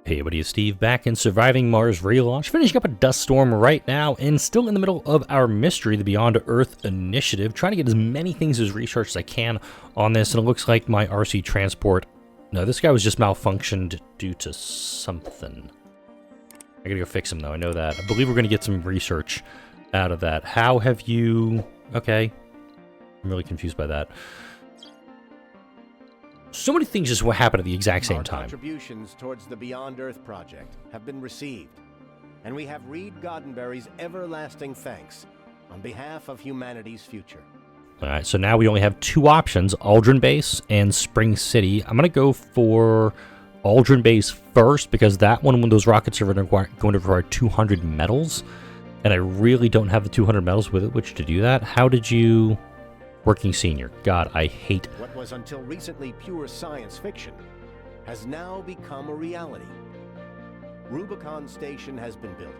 Hey buddy, it's Steve back in Surviving Mars Relaunched, finishing up a dust storm right now, and still in the middle of our mystery, the Beyond Earth initiative, trying to get as many things as researched as I can on this, and it looks like my RC transport... No, this guy was just malfunctioned due to something. I gotta go fix him though, I know that. I believe we're gonna get some research out of that. How have you... Okay. I'm really confused by that. So many things just happened at the exact same time. Contributions towards the Beyond Earth project have been received, and we have Reed Goddenberry's everlasting thanks on behalf of humanity's future. Alright, so now we only have two options, Aldrin Base and Spring City. I'm going to go for Aldrin Base first, because that one, when those rockets are going to require 200 metals, and I really don't have the 200 metals with it, which to do that. How did you... Working Senior. God, I hate... What was until recently pure science fiction has now become a reality. Rubicon Station has been built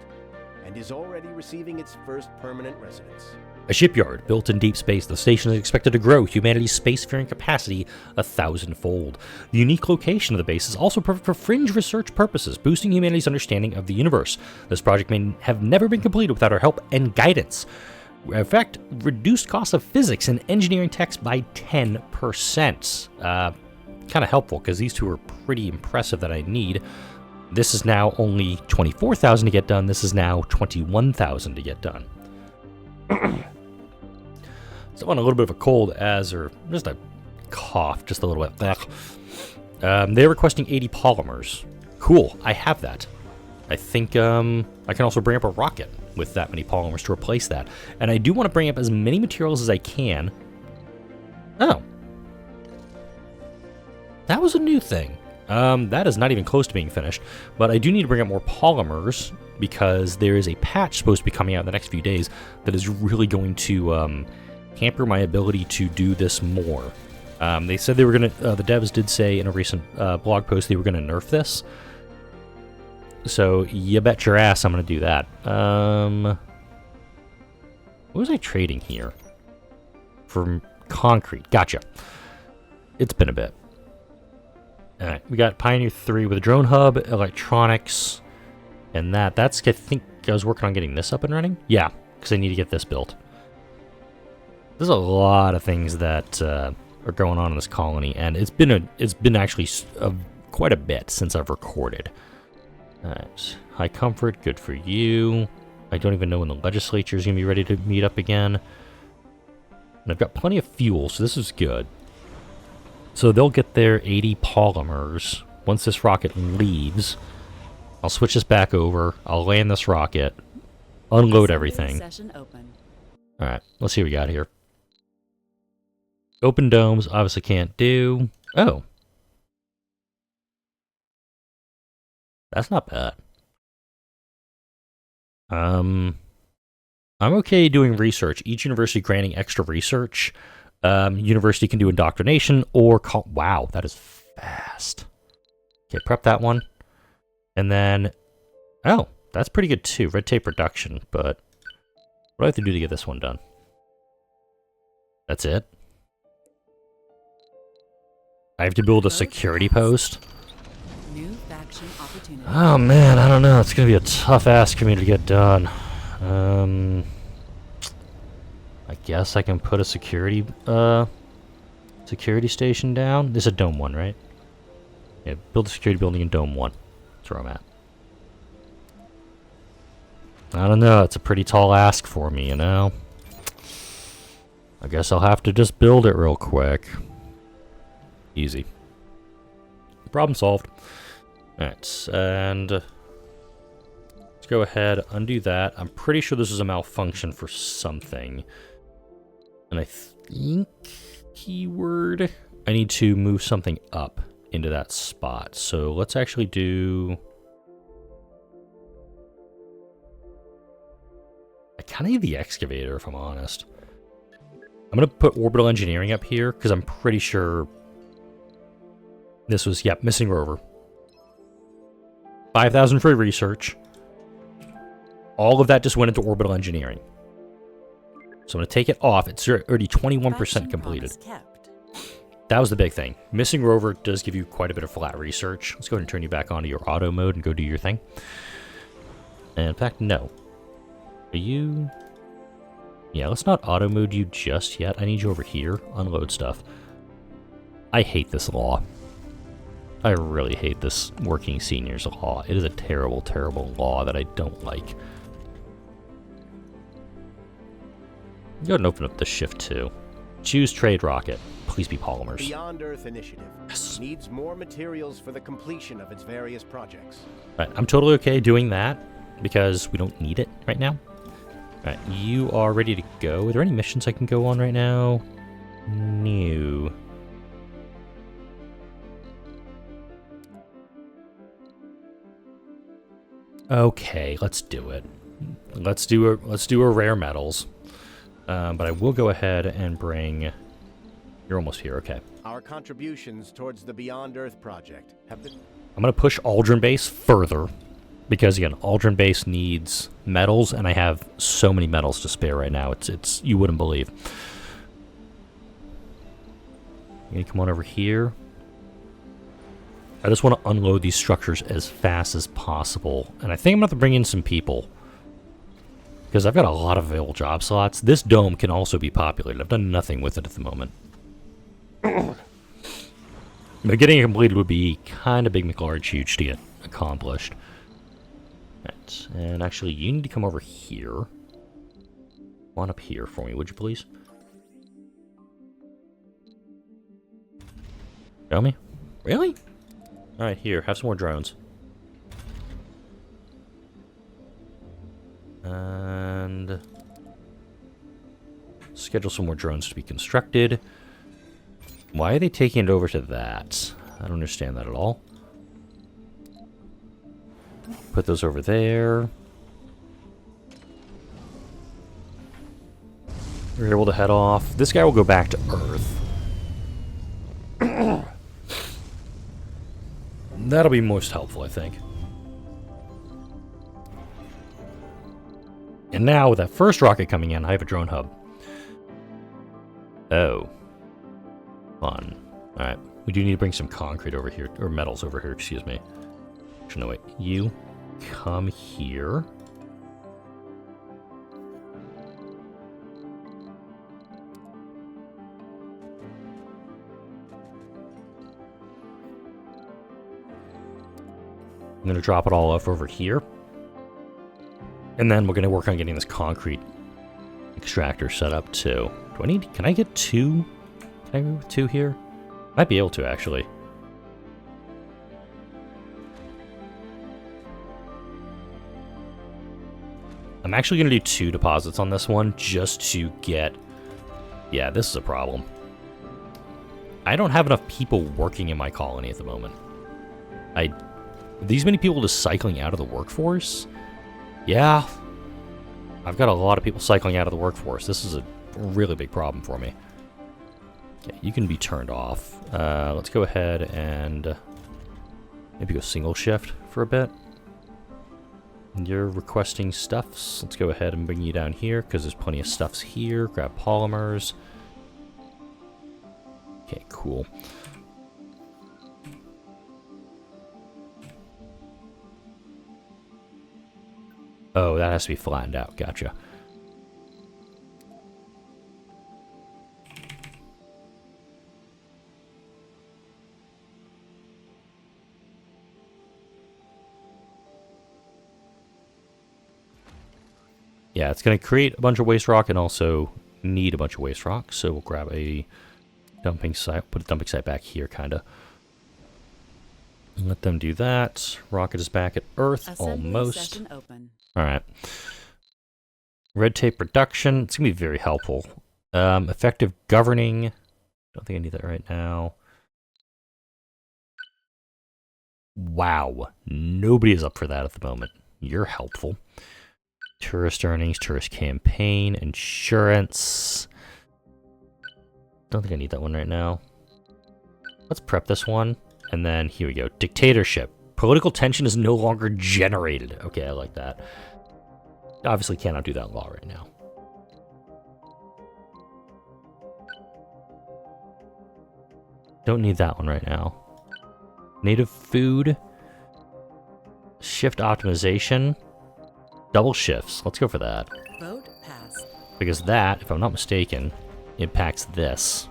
and is already receiving its first permanent residents. A shipyard built in deep space, the station is expected to grow humanity's spacefaring capacity 1,000-fold. The unique location of the base is also perfect for fringe research purposes, boosting humanity's understanding of the universe. This project may have never been completed without our help and guidance. In fact, reduced cost of physics and engineering text by 10%. Kind of helpful, because these two are pretty impressive that I need. This is now only 24,000 to get done. This is now 21,000 to get done. So on a little bit of a cold or just a cough, just a little bit. They're requesting 80 polymers. Cool, I have that. I think I can also bring up a rocket with that many polymers to replace that. And I do want to bring up as many materials as I can. Oh. That was a new thing. That is not even close to being finished. But I do need to bring up more polymers, because there is a patch supposed to be coming out in the next few days that is really going to hamper my ability to do this more. They said they were going to... the devs did say in a recent blog post they were going to nerf this. So, you bet your ass I'm going to do that. What was I trading here? For concrete. Gotcha. It's been a bit. Alright, we got Pioneer 3 with a drone hub, electronics, and that's... I think I was working on getting this up and running? Yeah, because I need to get this built. There's a lot of things that are going on in this colony, and it's been actually quite a bit since I've recorded. Alright, high comfort, good for you. I don't even know when the legislature is going to be ready to meet up again. And I've got plenty of fuel, so this is good. So they'll get their 80 polymers once this rocket leaves. I'll switch this back over, I'll land this rocket, unload everything. Alright, let's see what we got here. Open domes, obviously can't do. Oh. That's not bad. I'm okay doing research. Each university granting extra research. University can do indoctrination or call... Wow, that is fast. Okay, prep that one. And then... Oh, that's pretty good too. Red tape reduction, but... What do I have to do to get this one done? That's it? I have to build a security post? Oh man, I don't know. It's gonna be a tough ask for me to get done. I guess I can put a security station down. This is a Dome 1, right? Yeah, build a security building in Dome 1. That's where I'm at. I don't know. It's a pretty tall ask for me, you know? I guess I'll have to just build it real quick. Easy. Problem solved. Alright, and let's go ahead, undo that. I'm pretty sure this is a malfunction for something. And I think, keyword, I need to move something up into that spot. So let's actually do... I kind of need the excavator, if I'm honest. I'm going to put orbital engineering up here, because I'm pretty sure this was, yep, missing rover. 5,000 for research. All of that just went into orbital engineering. So I'm going to take it off. It's already 21% completed. that was the big thing. Missing rover does give you quite a bit of flat research. Let's go ahead and turn you back onto your auto mode and go do your thing. And in fact, no. Are you... Yeah, let's not auto mode you just yet. I need you over here. Unload stuff. I hate this law. I really hate this working seniors law. It is a terrible, terrible law that I don't like. Go ahead and open up the shift too. Choose trade rocket. Please be polymers. Beyond Earth Initiative needs more materials for the completion of its various projects. Right, I'm totally okay doing that because we don't need it right now. Alright, you are ready to go. Are there any missions I can go on right now? No. Okay, let's do it. Let's do a rare metals. But I will go ahead and bring... You're almost here, okay. Our contributions towards the Beyond Earth project have been... I'm going to push Aldrin Base further. Because, again, Aldrin Base needs metals, and I have so many metals to spare right now. It's you wouldn't believe. You gonna come on over here? I just want to unload these structures as fast as possible. And I think I'm going to have to bring in some people. Because I've got a lot of available job slots. This dome can also be populated. I've done nothing with it at the moment. But getting it completed would be kind of big, McLarge, huge to get accomplished. Right. And actually, you need to come over here. Come on up here for me, would you please? Show me? Really? Alright, here, have some more drones. And schedule some more drones to be constructed. Why are they taking it over to that? I don't understand that at all. Put those over there. We're able to head off. This guy will go back to Earth. That'll be most helpful, I think. And now, with that first rocket coming in, I have a drone hub. Oh. Fun. Alright. We do need to bring some concrete over here, or metals over here, excuse me. Actually, no, wait. You come here. I'm going to drop it all off over here. And then we're going to work on getting this concrete extractor set up too. Do I need... Can I get two? Can I move two here? Might be able to, actually. I'm actually going to do 2 deposits on this one just to get... Yeah, this is a problem. I don't have enough people working in my colony at the moment. These many people just cycling out of the workforce? Yeah. I've got a lot of people cycling out of the workforce. This is a really big problem for me. Okay, you can be turned off. Let's go ahead and maybe go single shift for a bit. You're requesting stuffs. Let's go ahead and bring you down here because there's plenty of stuffs here. Grab polymers. Okay, cool. Oh, that has to be flattened out. Gotcha. Yeah, it's going to create a bunch of waste rock and also need a bunch of waste rock. So we'll grab a dumping site, put a dumping site back here, kind of. Let them do that. Rocket is back at Earth, almost. Alright. Red tape reduction. It's going to be very helpful. Effective governing. Don't think I need that right now. Wow. Nobody is up for that at the moment. You're helpful. Tourist earnings, tourist campaign, insurance. Don't think I need that one right now. Let's prep this one. And then here we go. Dictatorship. Political tension is no longer generated. Okay, I like that. Obviously cannot do that law right now. Don't need that one right now. Native food. Shift optimization. Double shifts. Let's go for that. Vote passed. Because that, if I'm not mistaken, impacts this.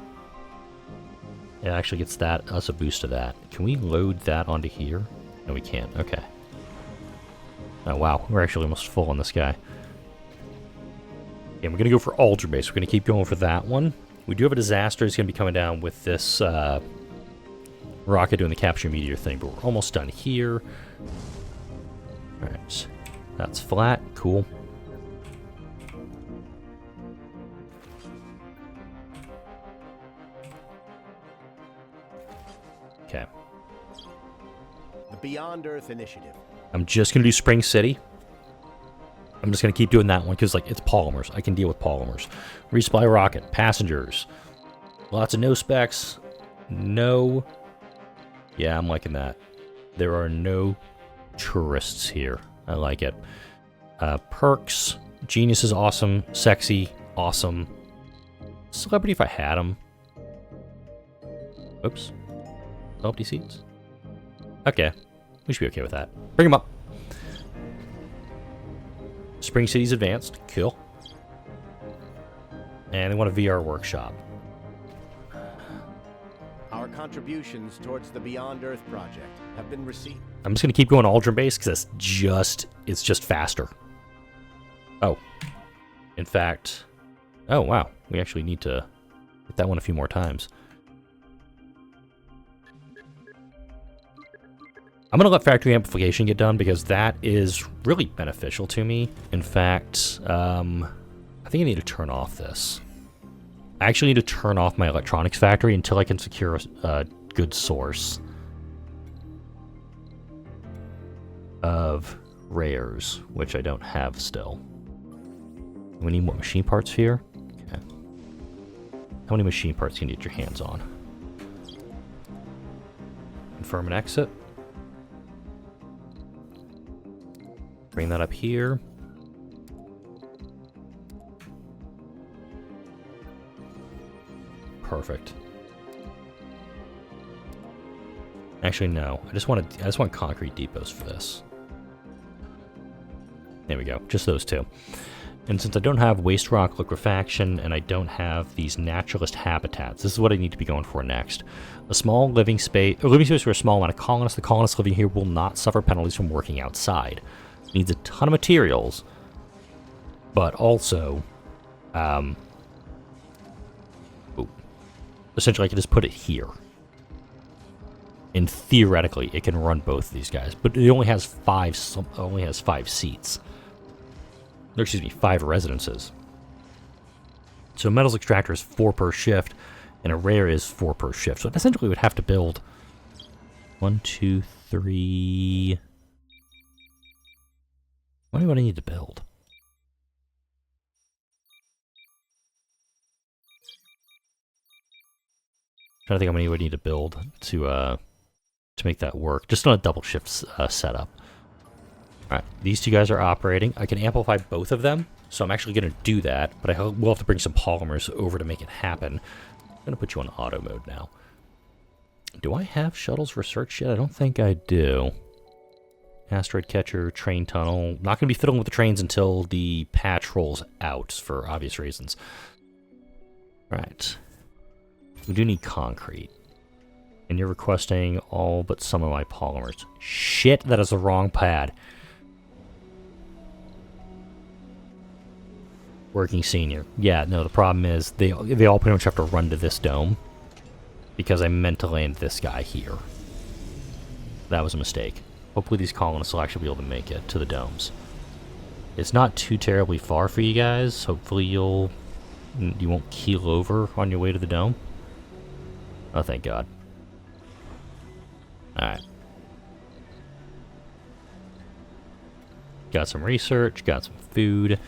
It actually gets that, us a boost to that. Can we load that onto here? No, we can't. Okay. Oh, wow. We're actually almost full on this guy. And we're going to go for Ultra Base. We're going to keep going for that one. We do have a disaster. It's going to be coming down with this rocket doing the capture meteor thing, but we're almost done here. Alright. That's flat. Cool. Okay. The Beyond Earth Initiative. I'm just going to do Spring City. I'm just going to keep doing that one because, like, it's polymers. I can deal with polymers. Resupply rocket. Passengers. Lots of no specs. No. Yeah, I'm liking that. There are no tourists here. I like it. Perks. Genius is awesome. Sexy. Awesome. Celebrity if I had them. Oops. Empty seats. Okay. We should be okay with that. Bring them up. Spring City's advanced. Cool. And they want a VR workshop. Our contributions towards the Beyond Earth project have been received. I'm just going to keep going Ultra Base because it's just faster. Oh. In fact... Oh, wow. We actually need to hit that one a few more times. I'm going to let factory amplification get done because that is really beneficial to me. In fact, I think I need to turn off this. I actually need to turn off my electronics factory until I can secure a good source of rares, which I don't have still. We need more machine parts here. Okay. How many machine parts can you get your hands on? Confirm and exit. Bring that up here. Perfect. Actually, no. I just want concrete depots for this. There we go. Just those two. And since I don't have waste rock liquefaction and I don't have these naturalist habitats, this is what I need to be going for next. A small living space for a small amount of colonists. The colonists living here will not suffer penalties from working outside. It needs a ton of materials, but also, essentially I can just put it here. And theoretically, it can run both of these guys, but it only has five seats. Or, excuse me, 5 residences. So metals extractor is 4 per shift, and a rare is 4 per shift. So it essentially would have to build 1, 2, 3. What do I need to build? I'm trying to think how many I would need to build to make that work. Just on a double shift setup. Alright, these two guys are operating. I can amplify both of them, so I'm actually going to do that, but I will have to bring some polymers over to make it happen. I'm going to put you on auto mode now. Do I have shuttles research yet? I don't think I do. Asteroid catcher, train tunnel. Not going to be fiddling with the trains until the patch rolls out, for obvious reasons. Right. We do need concrete. And you're requesting all but some of my polymers. Shit, that is the wrong pad. Working senior. Yeah, no, the problem is they all pretty much have to run to this dome. Because I meant to land this guy here. That was a mistake. Hopefully these colonists will actually be able to make it to the domes. It's not too terribly far for you guys. Hopefully you won't keel over on your way to the dome. Oh, thank God. Alright. Got some research, got some food.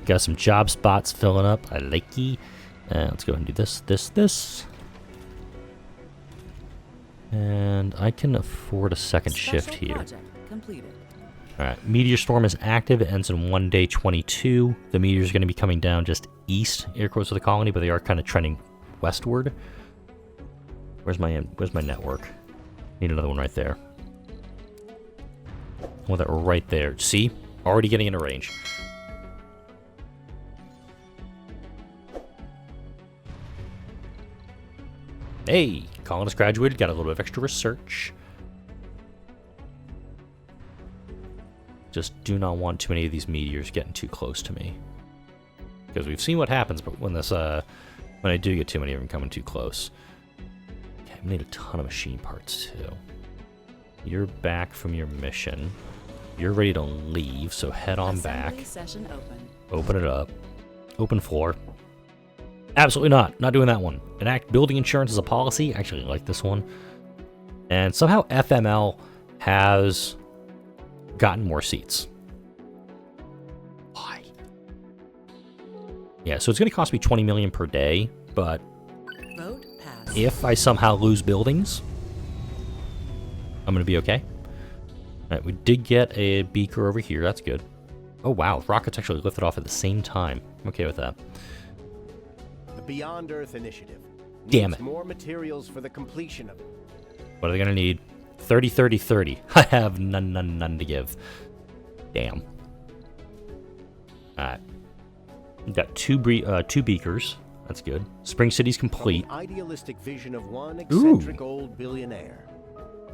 Got some job spots filling up. I like ye. Let's go ahead and do this. And I can afford a second shift here. Alright, Meteor Storm is active. It ends in 1 day 22. The meteors are going to be coming down just east, air quotes, of the colony, but they are kind of trending westward. Where's my network? Need another one right there. I want that right there. See? Already getting into range. Hey, colonist graduated, got a little bit of extra research. Just do not want too many of these meteors getting too close to me. Because we've seen what happens, but when this, when I do get too many of them coming too close. Okay, I need a ton of machine parts too. You're back from your mission. You're ready to leave, so head on back. Session open. Open it up. Open floor. Absolutely not. Not doing that one. Enact building insurance as a policy. I actually like this one. And somehow FML has gotten more seats. Why? Yeah, so it's going to cost me 20 million per day, but Vote pass. if I somehow lose buildings, I'm going to be okay. All right, we did get a beaker over here. That's good. Oh, wow. Rockets actually lifted off at the same time. I'm okay with that. The Beyond Earth Initiative Damn needs it. more materials for the completion of it. What are they going to need? 30, 30, 30. I have none to give. Damn. Alright. We've got two beakers. That's good. Spring City's complete. From the idealistic vision of one eccentric old billionaire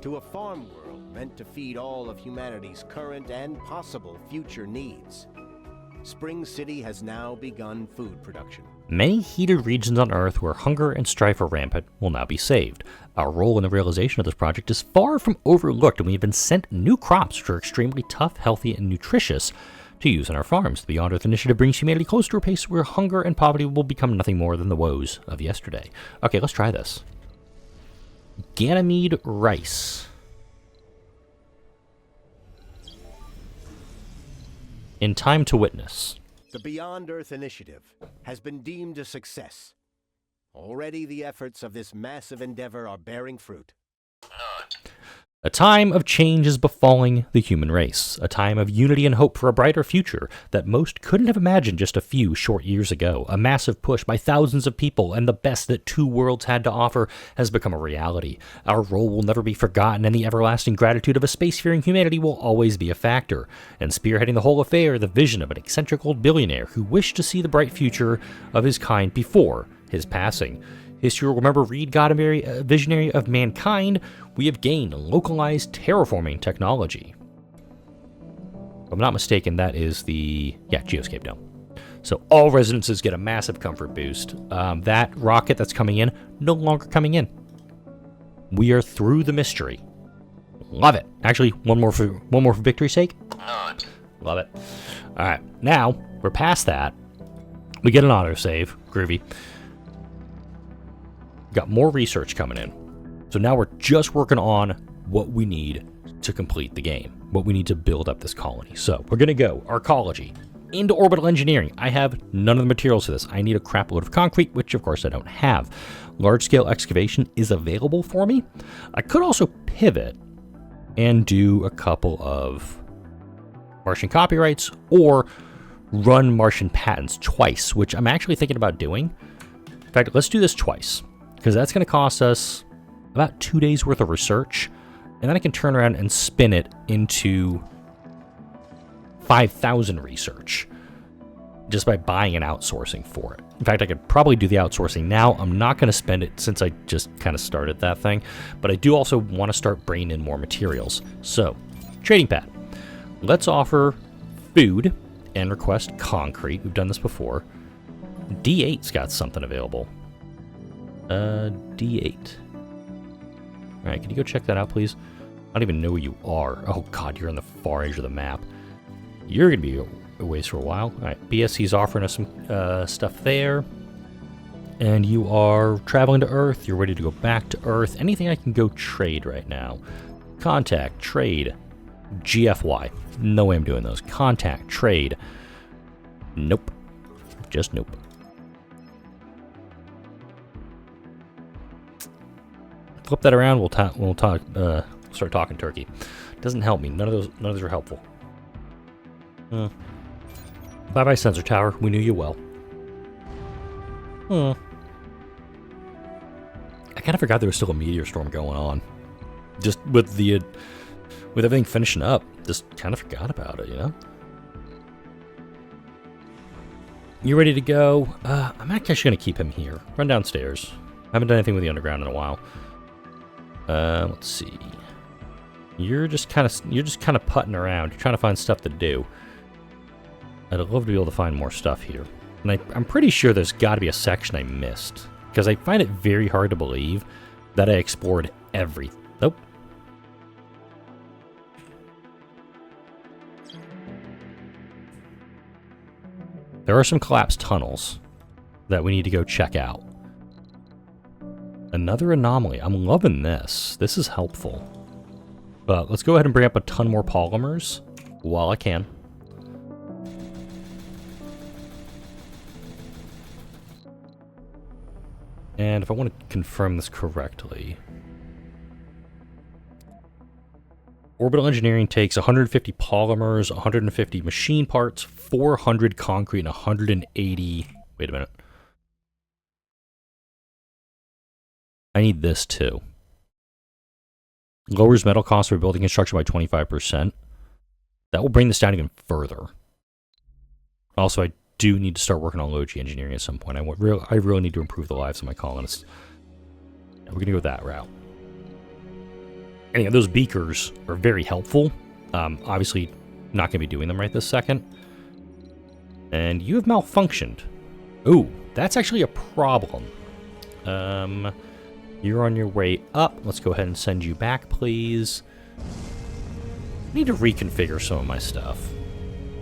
to a farm world meant to feed all of humanity's current and possible future needs, Spring City has now begun food production. Many heated regions on Earth where hunger and strife are rampant will now be saved. Our role in the realization of this project is far from overlooked, and we have been sent new crops which are extremely tough, healthy, and nutritious to use on our farms. The Beyond Earth Initiative brings humanity closer to a place where hunger and poverty will become nothing more than the woes of yesterday. Okay, let's try this. Ganymede rice. In time to witness. The Beyond Earth Initiative has been deemed a success. Already the efforts of this massive endeavor are bearing fruit. A time of change is befalling the human race, a time of unity and hope for a brighter future that most couldn't have imagined just a few short years ago. A massive push by thousands of people, and the best that two worlds had to offer has become a reality. Our role will never be forgotten, and the everlasting gratitude of a spacefaring humanity will always be a factor. And spearheading the whole affair, the vision of an eccentric old billionaire who wished to see the bright future of his kind before his passing. History will remember Reed God, a visionary of mankind. We have gained localized terraforming technology. If I'm not mistaken, that is the Geoscape Dome. So all residences get a massive comfort boost. That rocket that's coming in, no longer coming in. We are through the mystery. Love it. Actually, one more for victory's sake. Love it. All right, now we're past that. We get an autosave. Groovy. Got more research coming in. So now we're just working on what we need to complete the game, what we need to build up this colony. So we're going to go arcology into orbital engineering. I have none of the materials for this. I need a crap load of concrete, which of course I don't have. Large-scale excavation is available for me. I could also pivot and do a couple of Martian copyrights or run Martian patents twice, which I'm actually thinking about doing. In fact, let's do this twice, because that's going to cost us about 2 days worth of research, and then I can turn around and spin it into 5,000 research just by buying and outsourcing for it. In fact, I could probably do the outsourcing now. I'm not going to spend it since I just kind of started that thing, but I do also want to start bringing in more materials. So, trading pad. Let's offer food and request concrete. We've done this before. D8's got something available. D8. All right, can you go check that out, please? I don't even know where you are. Oh, God, you're on the far edge of the map. You're going to be a ways for a while. All right, BSC's offering us some stuff there. And you are traveling to Earth. You're ready to go back to Earth. Anything I can go trade right now? Contact, trade, GFY. No way I'm doing those. Contact, trade. Nope. Just nope. Flip that around. We'll start talking turkey. Doesn't help me. None of those are helpful. Bye bye, sensor tower. We knew you well. kind of forgot there was still a meteor storm going on. Just with everything finishing up, just kind of forgot about it, you know? You ready to go? I'm actually going to keep him here. Run downstairs. I haven't done anything with the underground in a while. Let's see. You're just kind of putting around. You're trying to find stuff to do. I'd love to be able to find more stuff here. And I'm pretty sure there's got to be a section I missed. Because I find it very hard to believe that I explored everything. Nope. There are some collapsed tunnels that we need to go check out. Another anomaly. I'm loving this. This is helpful. But let's go ahead and bring up a ton more polymers while I can. And if I want to confirm this correctly, orbital engineering takes 150 polymers, 150 machine parts, 400 concrete, and 180... Wait a minute. I need this too. Lowers metal costs for building construction by 25%. That will bring this down even further. Also, I do need to start working on low-G engineering at some point. I really need to improve the lives of my colonists. Yeah, we're going to go that route. Anyway, those beakers are very helpful. Obviously, not going to be doing them right this second. And you have malfunctioned. Ooh, that's actually a problem. You're on your way up. Let's go ahead and send you back, please. I need to reconfigure some of my stuff.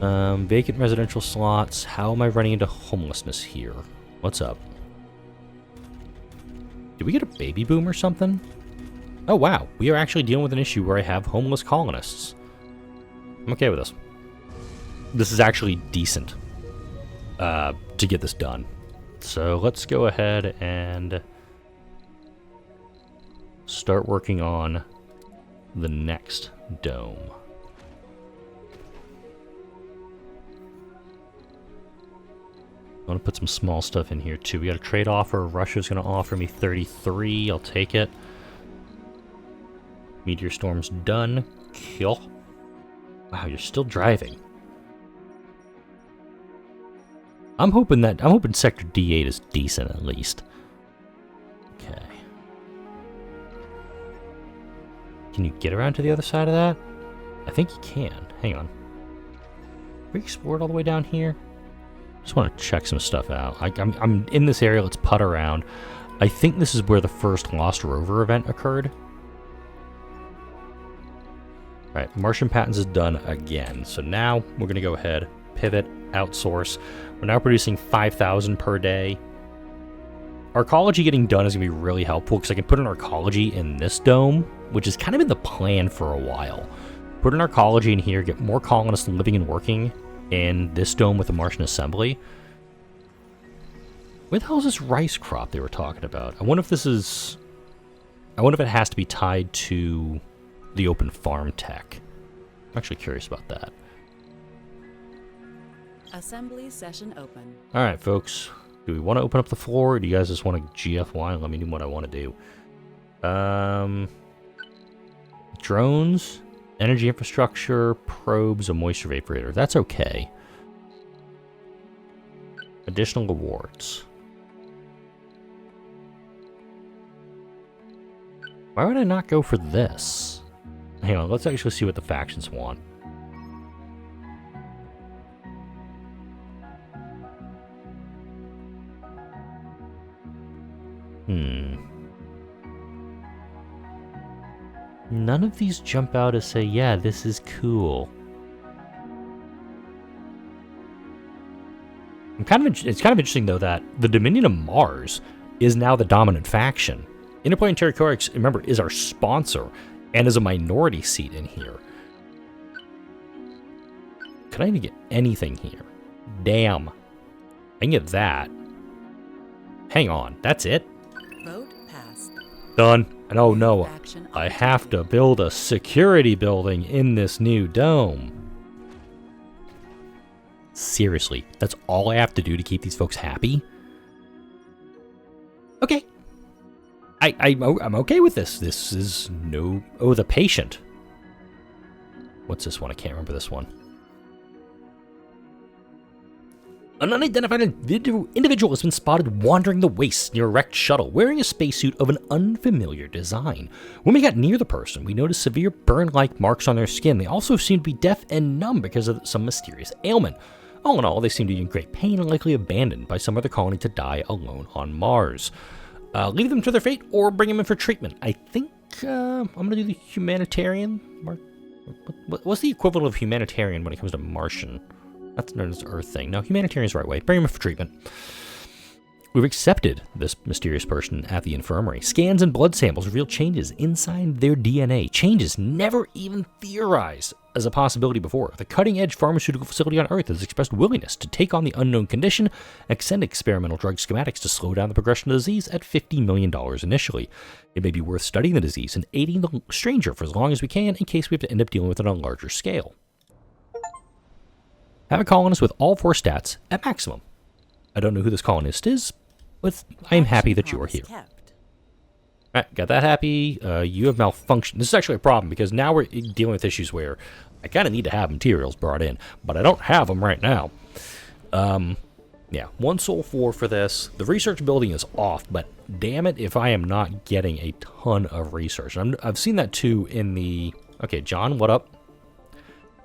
Vacant residential slots. How am I running into homelessness here? What's up? Did we get a baby boom or something? Oh, wow. We are actually dealing with an issue where I have homeless colonists. I'm okay with this. This is actually decent to get this done. So let's go ahead and start working on the next dome. I want to put some small stuff in here too. We got a trade offer. Russia's going to offer me 33. I'll take it. Meteor storm's done. Kill. Wow, you're still driving. I'm hoping Sector D8 is decent at least. Okay. Can you get around to the other side of that? I think you can. Hang on. We explored all the way down here. Just want to check some stuff out. I'm in this area. Let's putt around. I think this is where the first Lost Rover event occurred. Alright, Martian patents is done again. So now we're going to go ahead, pivot, outsource. We're now producing 5,000 per day. Arcology getting done is going to be really helpful because I can put an arcology in this dome, which has kind of been the plan for a while. Put an arcology in here, get more colonists living and working in this dome with the Martian assembly. Where the hell is this rice crop they were talking about? I wonder if this is... I wonder if it has to be tied to the open farm tech. I'm actually curious about that. Assembly session open. Alright, folks. Do we want to open up the floor, or do you guys just want to GFY and let me do what I want to do? Drones, energy infrastructure, probes, a moisture vaporator. That's okay. Additional awards. Why would I not go for this? Hang on, let's actually see what the factions want. None of these jump out as say, yeah, this is cool. It's kind of interesting, though, that the Dominion of Mars is now the dominant faction. Interplanetary Codex, remember, is our sponsor and is a minority seat in here. Can I even get anything here? Damn. I can get that. Hang on, that's it? Vote passed. Done. And oh no, Action I have to build a security building in this new dome. Seriously, that's all I have to do to keep these folks happy? Okay. I'm okay with this. This is no... Oh, the patient. What's this one? I can't remember this one. An unidentified individual has been spotted wandering the wastes near a wrecked shuttle, wearing a spacesuit of an unfamiliar design. When we got near the person, we noticed severe burn-like marks on their skin. They also seem to be deaf and numb because of some mysterious ailment. All in all, they seem to be in great pain and likely abandoned by some other colony to die alone on Mars. Leave them to their fate or bring them in for treatment. I think I'm going to do the humanitarian. What's the equivalent of humanitarian when it comes to Martian? That's known as the Earth thing. No, humanitarian is the right way. Bring him in for treatment. We've accepted this mysterious person at the infirmary. Scans and blood samples reveal changes inside their DNA. Changes never even theorized as a possibility before. The cutting-edge pharmaceutical facility on Earth has expressed willingness to take on the unknown condition and send experimental drug schematics to slow down the progression of the disease at $50 million initially. It may be worth studying the disease and aiding the stranger for as long as we can in case we have to end up dealing with it on a larger scale. Have a colonist with all 4 stats at maximum. I don't know who this colonist is, but I am happy that you are here. Alright, got that happy. You have malfunction. This is actually a problem because now we're dealing with issues where I kind of need to have materials brought in, but I don't have them right now. Yeah, 1 Sol 4 for this. The research building is off, but damn it if I am not getting a ton of research. I've seen that too in the... Okay, John, what up?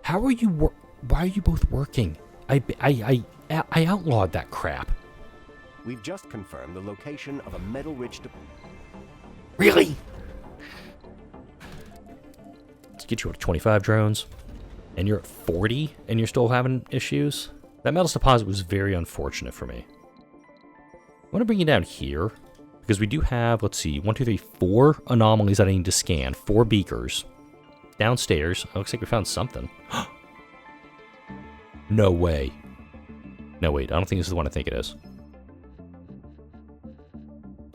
How are you... Why are you both working? I outlawed that crap. We've just confirmed the location of a metal-rich... Really? Let's get you up to 25 drones. And you're at 40, and you're still having issues? That metals deposit was very unfortunate for me. I want to bring you down here, because we do have, let's see, 1, 2, 3, 4 anomalies that I need to scan. 4 beakers. Downstairs. It looks like we found something. No way. No, wait. I don't think this is the one I think it is.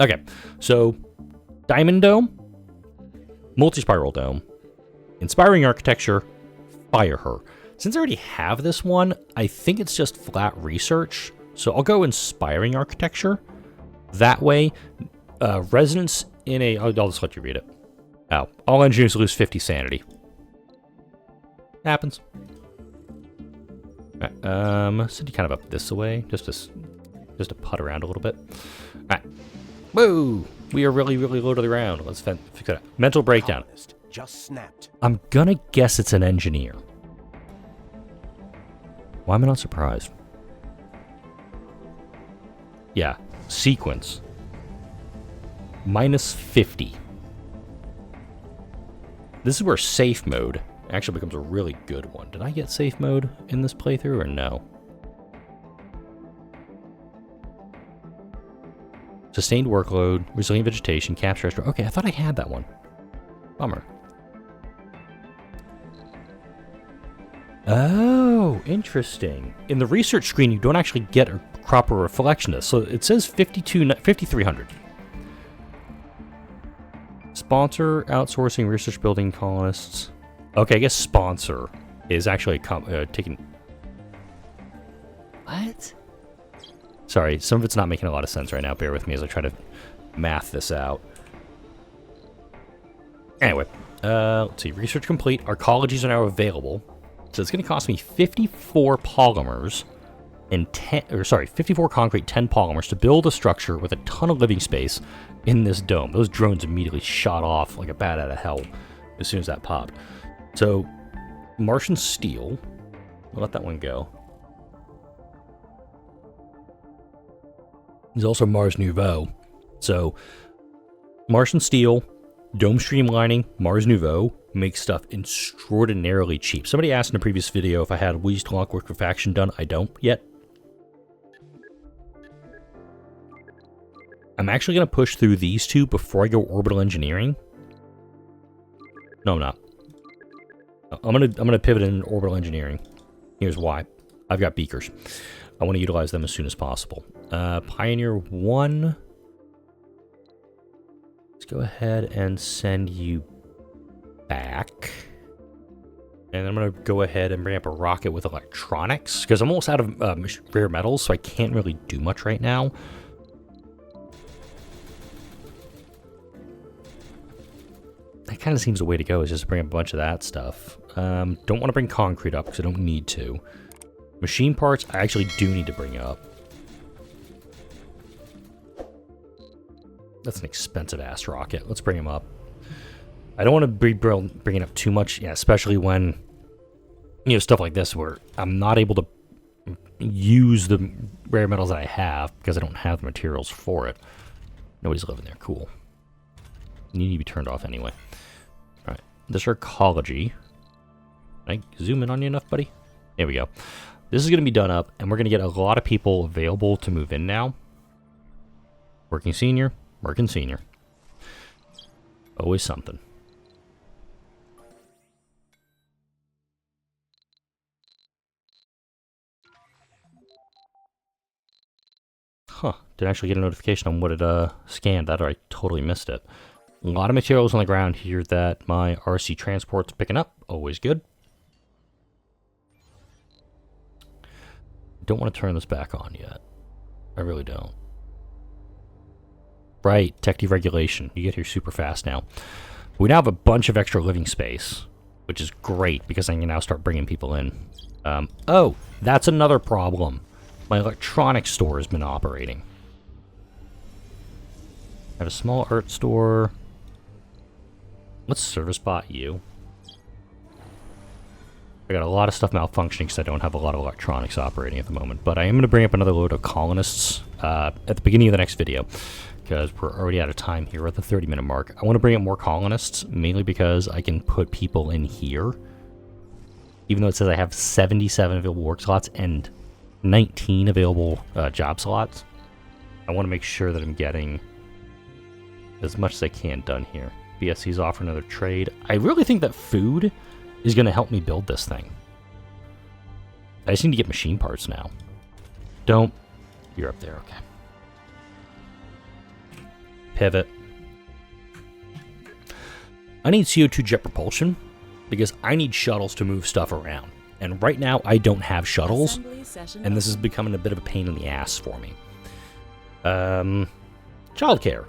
Okay. So, Diamond Dome. Multi-spiral dome. Inspiring architecture. Fire her. Since I already have this one, I think it's just flat research. So I'll go inspiring architecture. That way, residents in a... I'll just let you read it. Oh. All engineers lose 50 sanity. Happens. Send you kind of up this way, just to putt around a little bit. Alright. Whoa! We are really, really low to the ground. Let's fix it up. Mental breakdown. Just snapped. I'm gonna guess it's an engineer. Why am I not surprised? Yeah. Sequence. Minus 50. This is where safe mode actually becomes a really good one. Did I get safe mode in this playthrough or no? Sustained workload, resilient vegetation, capture extra. Okay, I thought I had that one. Bummer. Oh, interesting. In the research screen, you don't actually get a proper reflection of this. So it says 5,300. Sponsor, outsourcing, research building, colonists. Okay, I guess sponsor is actually taking... What? Sorry, some of it's not making a lot of sense right now. Bear with me as I try to math this out. Anyway, let's see. Research complete. Our colleges are now available. So it's going to cost me 54 polymers and 54 concrete, 10 polymers to build a structure with a ton of living space in this dome. Those drones immediately shot off like a bat out of hell as soon as that popped. So, Martian steel. We'll let that one go. There's also Mars Nouveau. So, Martian steel, dome streamlining, Mars Nouveau makes stuff extraordinarily cheap. Somebody asked in a previous video if I had least lock liquefaction done. I don't yet. I'm actually going to push through these two before I go orbital engineering. No, I'm not. I'm gonna pivot in orbital engineering. Here's why. I've got beakers. I want to utilize them as soon as possible. Pioneer 1. Let's go ahead and send you back. And I'm going to go ahead and bring up a rocket with electronics, because I'm almost out of rare metals, so I can't really do much right now. That kind of seems the way to go, is just bring up a bunch of that stuff. Don't want to bring concrete up because I don't need to. Machine parts, I actually do need to bring up. That's an expensive-ass rocket. Let's bring him up. I don't want to be bringing up too much, yeah, especially when, you know, stuff like this where I'm not able to use the rare metals that I have because I don't have the materials for it. Nobody's living there. Cool. You need to be turned off anyway. All right. This arcology. Can I zoom in on you enough, buddy? There we go. This is going to be done up, and we're going to get a lot of people available to move in now. Working senior. Working senior. Always something. Huh. Didn't actually get a notification on what it scanned that, or I totally missed it. A lot of materials on the ground here that my RC transport's picking up. Always good. Don't want to turn this back on yet. I really don't. Right, tech deregulation. You get here super fast now. We now have a bunch of extra living space, which is great because I can now start bringing people in. Oh, that's another problem. My electronics store has been operating. I have a small art store. Let's service bot you. I got a lot of stuff malfunctioning because I don't have a lot of electronics operating at the moment. But I am going to bring up another load of colonists at the beginning of the next video, because we're already out of time here. We're at the 30-minute mark. I want to bring up more colonists, mainly because I can put people in here. Even though it says I have 77 available work slots and 19 available job slots, I want to make sure that I'm getting as much as I can done here. BSC's offer another trade. I really think that food is going to help me build this thing. I just need to get machine parts now. Don't. You're up there, okay. Pivot. I need CO2 jet propulsion because I need shuttles to move stuff around. And right now, I don't have shuttles, and this is becoming a bit of a pain in the ass for me. Childcare.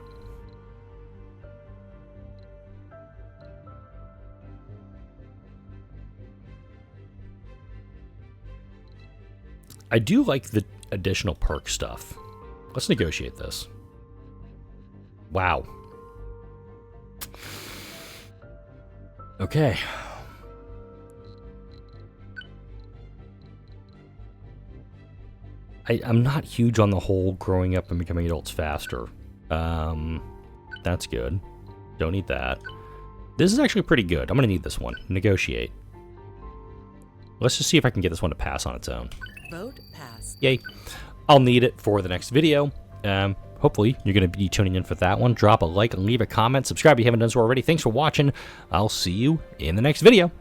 I do like the additional perk stuff. Let's negotiate this. Wow. Okay. I'm not huge on the whole growing up and becoming adults faster. That's good. Don't need that. This is actually pretty good. I'm going to need this one. Negotiate. Let's just see if I can get this one to pass on its own. Vote passed. Yay. I'll need it for the next video. Hopefully, you're going to be tuning in for that one. Drop a like and leave a comment. Subscribe if you haven't done so already. Thanks for watching. I'll see you in the next video.